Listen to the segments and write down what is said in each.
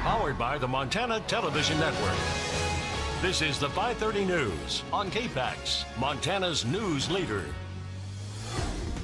Powered by the Montana Television Network. This is the 5:30 News on KPAX, Montana's news leader.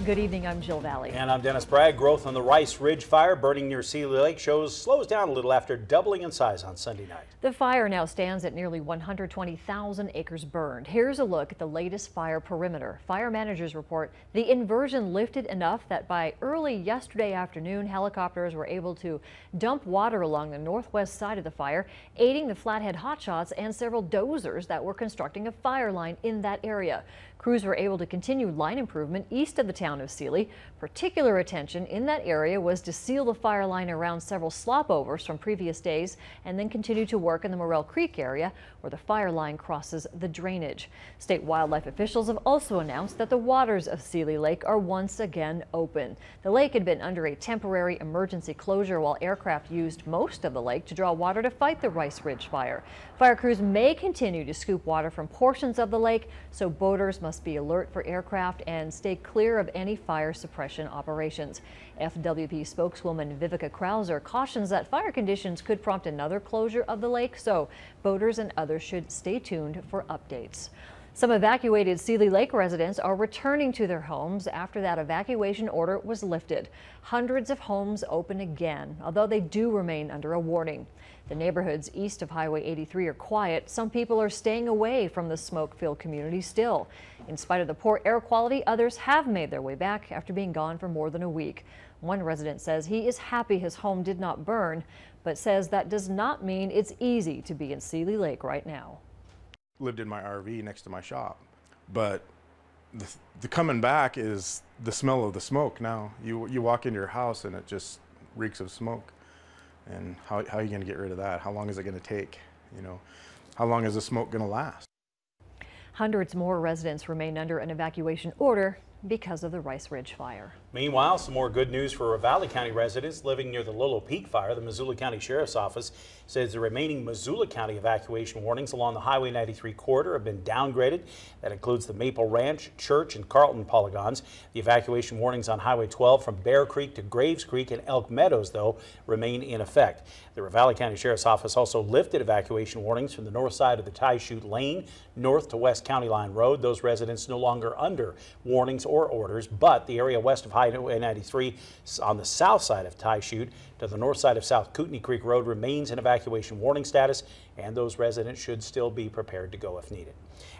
Good evening, I'm Jill Valley. And I'm Dennis Sprague. Growth on the Rice Ridge fire burning near Seeley Lake slows down a little after doubling in size on Sunday night. The fire now stands at nearly 120,000 acres burned. Here's a look at the latest fire perimeter. Fire managers report the inversion lifted enough that by early yesterday afternoon, helicopters were able to dump water along the northwest side of the fire, aiding the Flathead hotshots and several dozers that were constructing a fire line in that area. Crews were able to continue line improvement east of the town of Seeley. Particular attention in that area was to seal the fire line around several slopovers from previous days and then continue to work in the Morrell Creek area where the fire line crosses the drainage. State wildlife officials have also announced that the waters of Seeley Lake are once again open. The lake had been under a temporary emergency closure while aircraft used most of the lake to draw water to fight the Rice Ridge fire. Fire crews may continue to scoop water from portions of the lake, so boaters must be alert for aircraft and stay clear of any fire suppression operations. FWP spokeswoman Vivica Krauser cautions that fire conditions could prompt another closure of the lake, so boaters and others should stay tuned for updates. Some evacuated Seeley Lake residents are returning to their homes after that evacuation order was lifted. Hundreds of homes open again, although they do remain under a warning. The neighborhoods east of Highway 83 are quiet. Some people are staying away from the smoke-filled community still. In spite of the poor air quality, others have made their way back after being gone for more than a week. One resident says he is happy his home did not burn, but says that does not mean it's easy to be in Seeley Lake right now. Lived in my RV next to my shop, but the coming back is the smell of the smoke. Now you walk into your house and it just reeks of smoke. And how are you going to get rid of that? How long is it going to take? You know, how long is the smoke going to last? Hundreds more residents remain under an evacuation order because of the Rice Ridge fire. Meanwhile, some more good news for Ravalli County residents living near the Little Peak fire. The Missoula County Sheriff's Office says the remaining Missoula County evacuation warnings along the Highway 93 corridor have been downgraded. That includes the Maple Ranch, Church, and Carlton polygons. The evacuation warnings on Highway 12 from Bear Creek to Graves Creek and Elk Meadows, though, remain in effect. The Ravalli County Sheriff's Office also lifted evacuation warnings from the north side of the Tie Chute Lane, north to West County Line Road. Those residents no longer under warnings or orders, but the area west of Highway 93 on the south side of Tie Chute to the north side of South Kootenai Creek Road remains in evacuation warning status, and those residents should still be prepared to go if needed.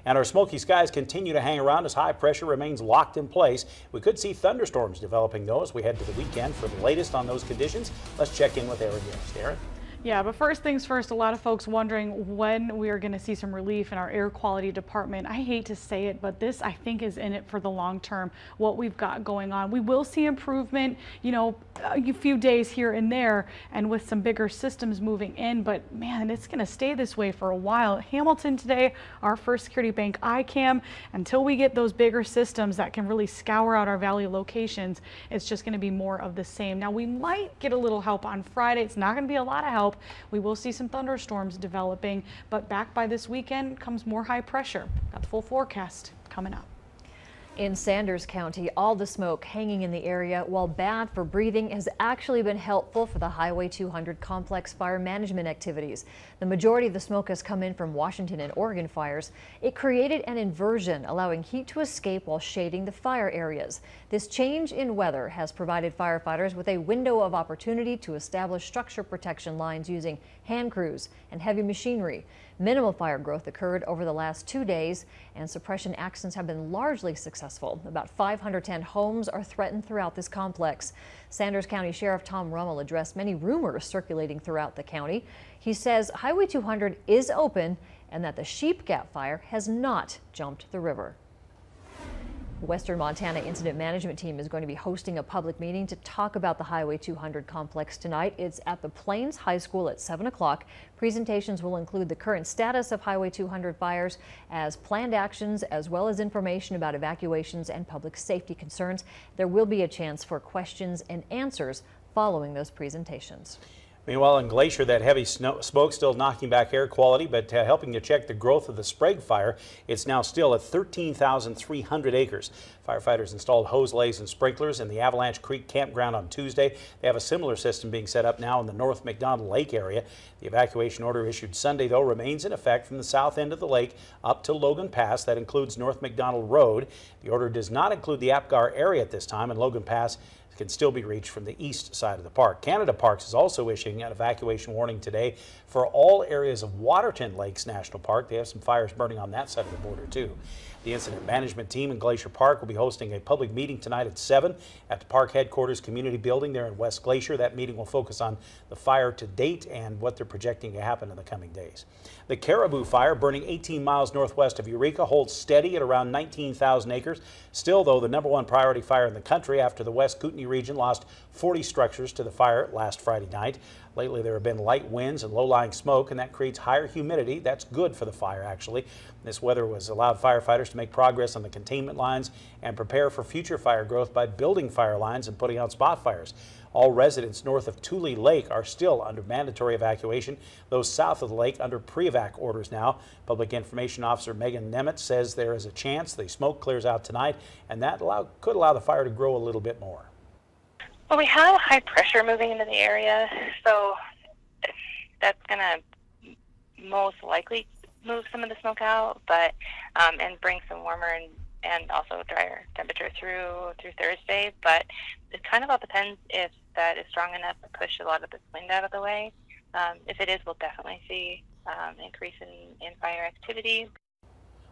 And our smoky skies continue to hang around as high pressure remains locked in place. We could see thunderstorms developing though as we head to the weekend. For the latest on those conditions, let's check in with Aaron Yates. Aaron? Yeah, but first things first, a lot of folks wondering when we are going to see some relief in our air quality department. I hate to say it, but this I think is in it for the long term, what we've got going on. We will see improvement, you know, a few days here and there and with some bigger systems moving in, but man, it's going to stay this way for a while. Hamilton today, our First Security Bank ICAM, until we get those bigger systems that can really scour out our valley locations, it's just going to be more of the same. Now we might get a little help on Friday. It's not going to be a lot of help. We will see some thunderstorms developing, but back by this weekend comes more high pressure. Got the full forecast coming up. In Sanders County, all the smoke hanging in the area, while bad for breathing, has actually been helpful for the Highway 200 complex fire management activities. The majority of the smoke has come in from Washington and Oregon fires. It created an inversion, allowing heat to escape while shading the fire areas. This change in weather has provided firefighters with a window of opportunity to establish structure protection lines using hand crews and heavy machinery. Minimal fire growth occurred over the last 2 days, and suppression actions have been largely successful. About 510 homes are threatened throughout this complex. Sanders County Sheriff Tom Rummel addressed many rumors circulating throughout the county. He says Highway 200 is open and that the Sheep Gap fire has not jumped the river. The Western Montana Incident Management Team is going to be hosting a public meeting to talk about the Highway 200 complex tonight. It's at the Plains High School at 7 o'clock. Presentations will include the current status of Highway 200 fires, as planned actions, as well as information about evacuations and public safety concerns. There will be a chance for questions and answers following those presentations. Meanwhile, in Glacier, that heavy smoke still knocking back air quality, but helping to check the growth of the SPRAGUE fire. It's now still at 13,300 acres. Firefighters installed hose lays and sprinklers in the Avalanche Creek campground on Tuesday. They have a similar system being set up now in the North McDonald Lake area. The evacuation order issued Sunday, though, remains in effect from the south end of the lake up to Logan Pass. That includes North McDonald Road. The order does not include the Apgar area at this time, and Logan Pass can still be reached from the east side of the park. Canada Parks is also issuing an evacuation warning today for all areas of Waterton Lakes National Park. They have some fires burning on that side of the border too. The incident management team in Glacier Park will be hosting a public meeting tonight at 7 at the park headquarters community building there in West Glacier. That meeting will focus on the fire to date and what they're projecting to happen in the coming days. The Caribou fire, burning 18 miles northwest of Eureka, holds steady at around 19,000 acres. Still, though, the #1 priority fire in the country after the West Kootenay region lost 40 structures to the fire last Friday night. Lately, there have been light winds and low-lying smoke, and that creates higher humidity. That's good for the fire, actually. This weather has allowed firefighters to make progress on the containment lines and prepare for future fire growth by building fire lines and putting out spot fires. All residents north of Tule Lake are still under mandatory evacuation. Those south of the lake under pre-evac orders now. Public Information Officer Megan Nemitz says there is a chance the smoke clears out tonight, and that could allow the fire to grow a little bit more. Well, we have high pressure moving into the area, so that's going to most likely move some of the smoke out, but and bring some warmer and also drier temperature through Thursday. But it kind of all depends if that is strong enough to push a lot of this wind out of the way. If it is, we'll definitely see increase in fire activity.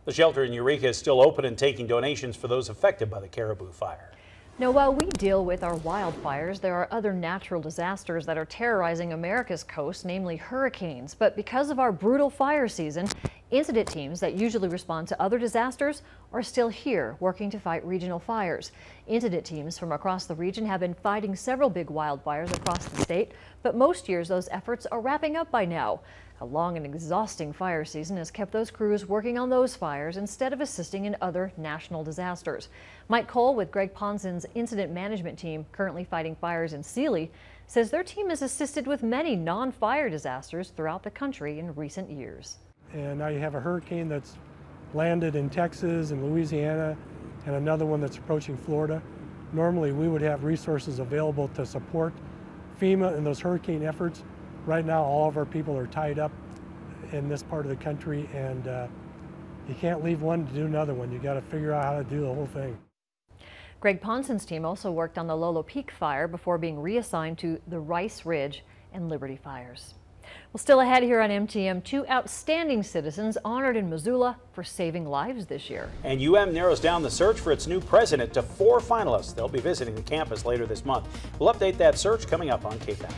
The shelter in Eureka is still open and taking donations for those affected by the Caribou fire. Now, while we deal with our wildfires, there are other natural disasters that are terrorizing America's coast, namely hurricanes. But because of our brutal fire season, incident teams that usually respond to other disasters are still here working to fight regional fires. Incident teams from across the region have been fighting several big wildfires across the state, but most years those efforts are wrapping up by now. A long and exhausting fire season has kept those crews working on those fires instead of assisting in other national disasters. Mike Cole with Greg Ponson's incident management team currently fighting fires in Sealy says their team has assisted with many non-fire disasters throughout the country in recent years. And now you have a hurricane that's landed in Texas and Louisiana and another one that's approaching Florida. Normally we would have resources available to support FEMA in those hurricane efforts. Right now, all of our people are tied up in this part of the country, and you can't leave one to do another one. You got to figure out how to do the whole thing. Greg Ponson's team also worked on the Lolo Peak fire before being reassigned to the Rice Ridge and Liberty fires. Well, still ahead here on MTM, 2 outstanding citizens honored in Missoula for saving lives this year. And UM narrows down the search for its new president to 4 finalists. They'll be visiting the campus later this month. We'll update that search coming up on KPAX.